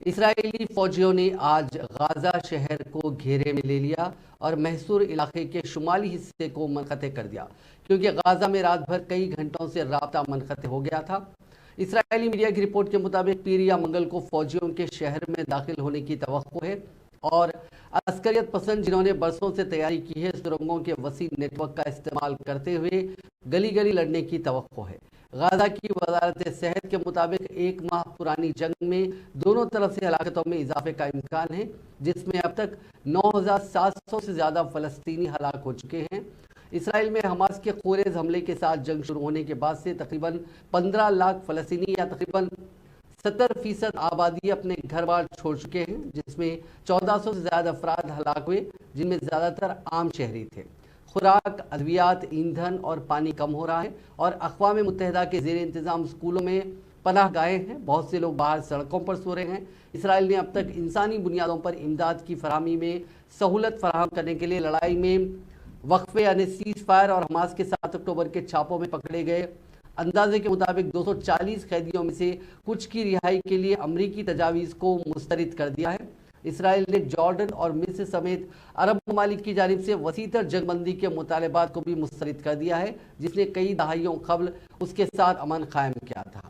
Israeli फौजियों ने आज गाजा शहर को घेरे में ले लिया और महसूर इलाके के शुमाली हिस्से को मुनक़ते कर दिया, क्योंकि गाजा में रात भर कई घंटों से राब्ता मुनक़ते हो गया था। इसराइली मीडिया की रिपोर्ट के मुताबिक पीर या मंगल को फौजियों के शहर में दाखिल होने की तवक्को है और अस्करियत पसंद जिन्होंने बरसों से तैयारी की है, सुरंगों के वसी नेटवर्क का इस्तेमाल करते हुए गली गली लड़ने की तवक्को है। गाजा की वजारत सेहत के मुताबिक एक माह पुरानी जंग में दोनों तरफ से हलाकतों में इजाफे का इम्कान है, जिसमें अब तक 9,700 से ज़्यादा फ़लस्तीनी हलाक हो चुके हैं। इसराइल में हमास के खूरेज हमले के साथ जंग शुरू होने के बाद से तकरीबन 15 लाख फ़लस्तीनी या तकरीबन 70% आबादी अपने घर बार छोड़ चुके हैं, जिसमें 1400 से ज़्यादा अफराद हलाक हुए, जिनमें ज़्यादातर आम शहरी थे। खुराक, अद्वियात, ईंधन और पानी कम हो रहा है और अक़वाम मुत्तहिदा के ज़ेर इंतज़ाम स्कूलों में पनाह गाहें हैं। बहुत से लोग बाहर सड़कों पर सो रहे हैं। इसराइल ने अब तक इंसानी बुनियादों पर इमदाद की फराहमी में सहूलत फराहम करने के लिए लड़ाई में वक्फे यानी सीज़ फायर और हमास के 7 अक्टूबर के छापों में पकड़े गए अंदाजे के मुताबिक 240 कैदियों में से कुछ की रिहाई के लिए अमरीकी तजावीज़ को मुस्तरद कर दिया है। इसराइल ने जॉर्डन और मिस्र समेत अरब ममालिक की जानिब से वसीतर जंगबंदी के मुतालबात को भी मुस्तरद कर दिया है, जिसने कई दहाइयों कबल उसके साथ अमन कायम किया था।